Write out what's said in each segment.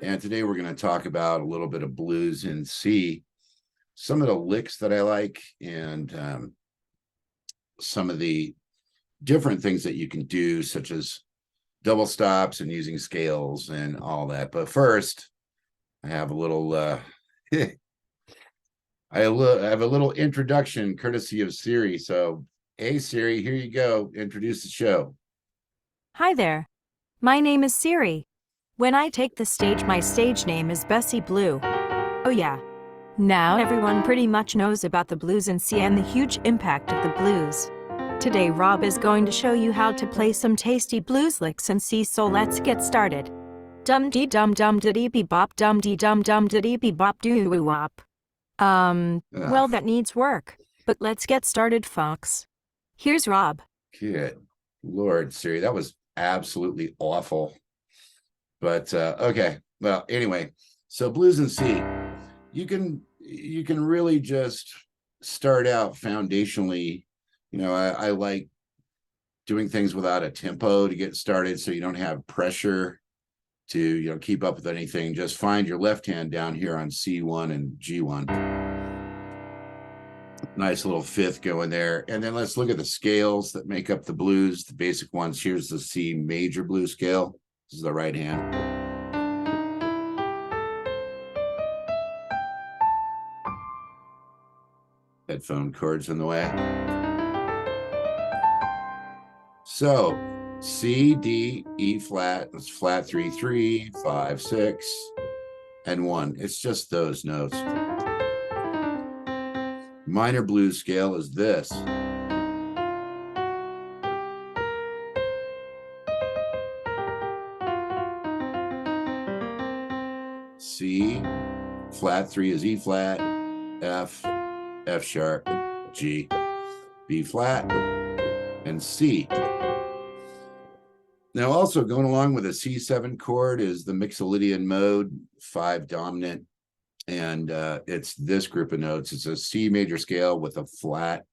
And today we're going to talk about a little bit of blues in C, some of the licks that I like, and some of the different things that you can do, such as double stops and using scales and all that. But first, I have a little I have a little introduction courtesy of Siri. So, hey Siri, here you go. Introduce the show. Hi there. My name is Siri. When I take the stage, my stage name is Bessie Blue. Oh yeah. Now everyone pretty much knows about the blues in C and the huge impact of the blues. Today Rob is going to show you how to play some tasty blues licks in C, so let's get started. Dum dee dum dum diddy bee bop dum dee dum dum diddy bee bop doo woo wop. Well, that needs work, but let's get started, folks. Here's Rob. Good Lord, Siri, that was absolutely awful. But okay. Well, anyway, so blues in C, you can really just start out foundationally. I like doing things without a tempo to get started, so you don't have pressure to keep up with anything. Just find your left hand down here on C1 and G1. Nice little fifth going there. And then let's look at the scales that make up the blues, the basic ones. Here's the C major blues scale. This is the right hand. Headphone cords in the way. So C, D, E flat, that's flat 3, 3, 5, 6, and 1. It's just those notes. Minor blues scale is this. C, flat 3 is E flat, F, F sharp, G, B flat, and C. Now, also going along with a C7 chord is the Mixolydian mode, 5 dominant, and it's this group of notes. It's a C major scale with a flat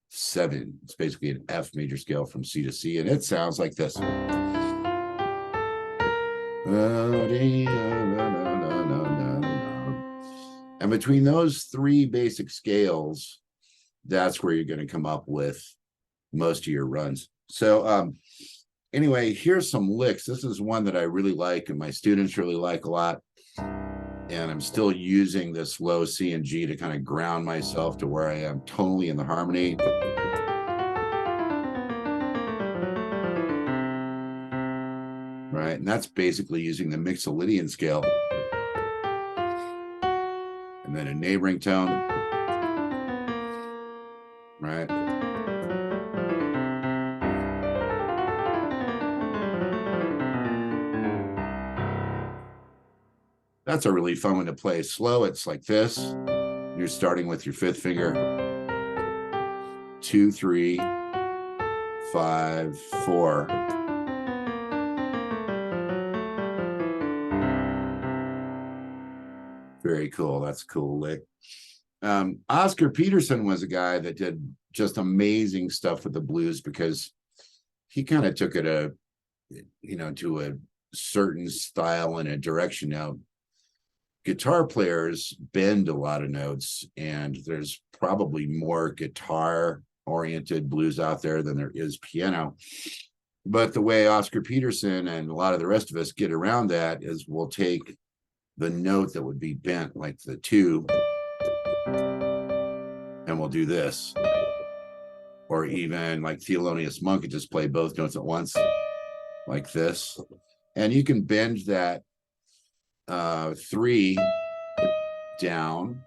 7. It's basically an F major scale from C to C, and it sounds like this. And between those three basic scales, that's where you're going to come up with most of your runs. So anyway, here's some licks. This is one that I really like and my students really like a lot. And I'm still using this low C and G to kind of ground myself to where I am totally in the harmony. Right, and that's basically using the Mixolydian scale. And then a neighboring tone. Right. That's a really fun one to play slow. It's like this. You're starting with your fifth finger. 2, 3, 5, 4. Very cool. That's a cool lick. Oscar Peterson was a guy that did just amazing stuff with the blues because he kind of took it to a certain style and a direction. Now, guitar players bend a lot of notes, and there's probably more guitar oriented blues out there than there is piano. But the way Oscar Peterson and a lot of the rest of us get around that is we'll take the note that would be bent, like the 2, and we'll do this. Or even like Thelonious Monk could just play both notes at once, like this. And you can bend that 3 down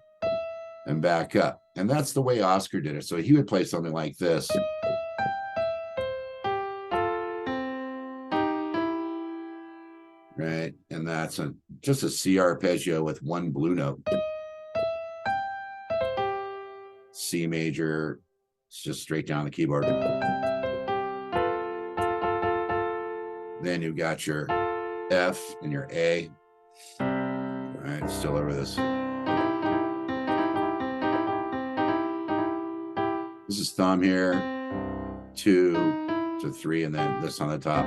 and back up. And that's the way Oscar did it. So he would play something like this. Right. And that's just a C arpeggio with one blue note. C major. It's just straight down the keyboard. Then you've got your F and your A. All right, still over this. This is thumb here, 2 to 3, and then this on the top.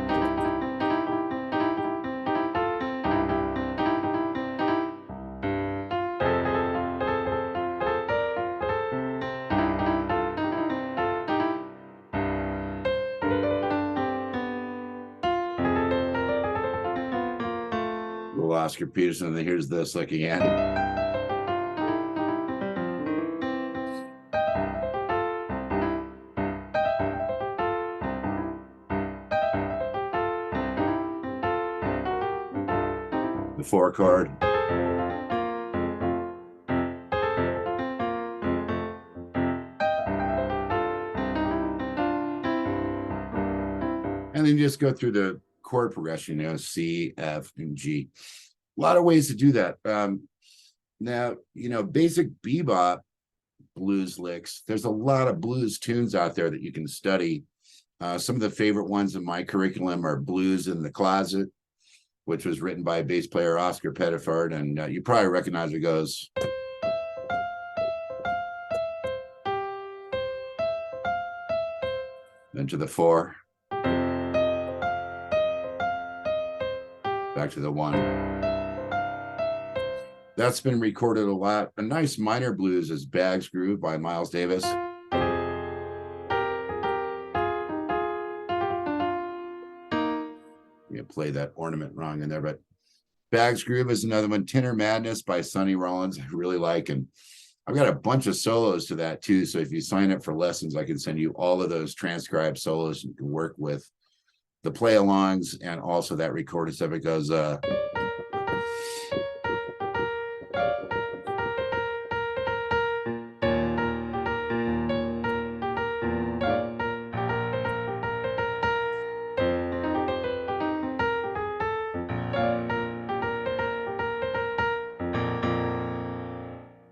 Little Oscar Peterson, and then here's this looking at it. The 4 chord. And then just go through the chord progression, you know, C, F, and G. A lot of ways to do that. Now, you know, basic bebop blues licks, there's a lot of blues tunes out there that you can study. Some of the favorite ones in my curriculum are Blues in the Closet, which was written by bass player Oscar Pettiford, and you probably recognize it goes. Then to the 4. Back to the 1. That's been recorded a lot. A nice minor blues is Bag's Groove by Miles Davis. You play that ornament wrong in there, but Bag's Groove is another one. Tenor Madness by Sonny Rollins, I really like. And I've got a bunch of solos to that too. So if you sign up for lessons, I can send you all of those transcribed solos you can work with. The play-alongs and also that recorded stuff. It goes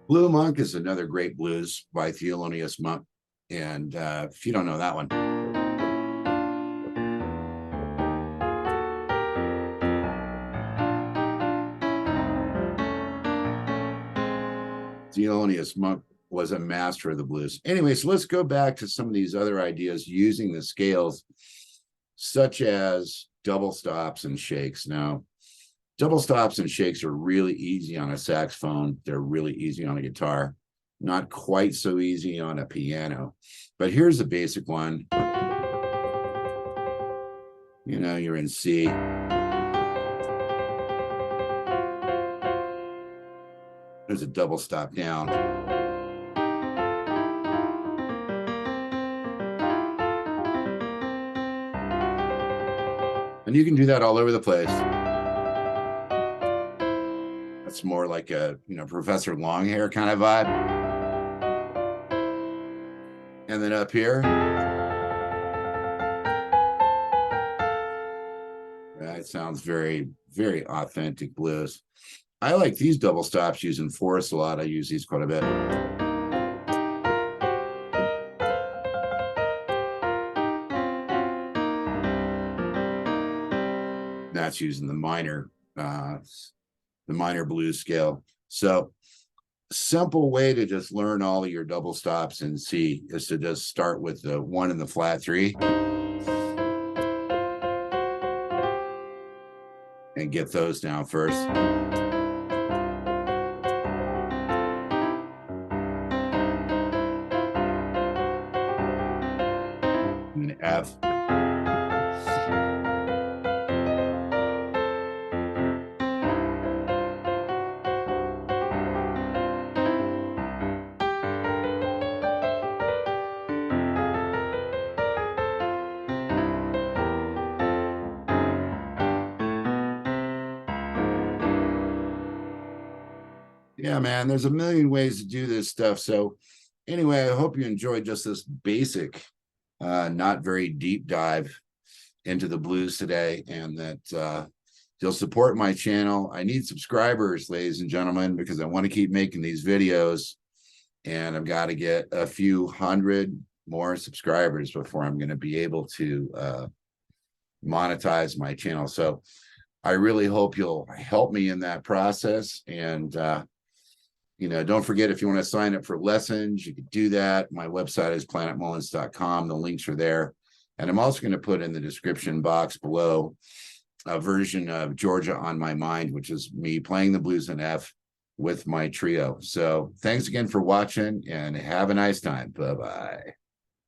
Blue Monk is another great blues by Thelonious Monk. And if you don't know that one, Thelonious Monk was a master of the blues. Anyway, so let's go back to some of these other ideas using the scales, such as double stops and shakes. Now, double stops and shakes are really easy on a saxophone. They're really easy on a guitar. Not quite so easy on a piano. But here's a basic one. You know, you're in C. There's a double stop down. And you can do that all over the place. That's more like a, you know, Professor Longhair kind of vibe. And then up here, that sounds very, very authentic blues. I like these double stops using Forest a lot. I use these quite a bit. That's using the minor blues scale. So simple way to just learn all of your double stops in C is to just start with the 1 in the flat 3 and get those down first. And F. Yeah, man, there's a million ways to do this stuff. So anyway, I hope you enjoyed just this basic, not very deep dive into the blues today, and that you'll support my channel. I need subscribers, ladies and gentlemen, because I want to keep making these videos, and I've got to get a few hundred more subscribers before I'm going to be able to monetize my channel. So I really hope you'll help me in that process. And you know, don't forget, if you want to sign up for lessons, you can do that. My website is planetmullins.com. The links are there. And I'm also going to put in the description box below a version of Georgia on My Mind, which is me playing the blues in F with my trio. So thanks again for watching, and have a nice time. Bye-bye.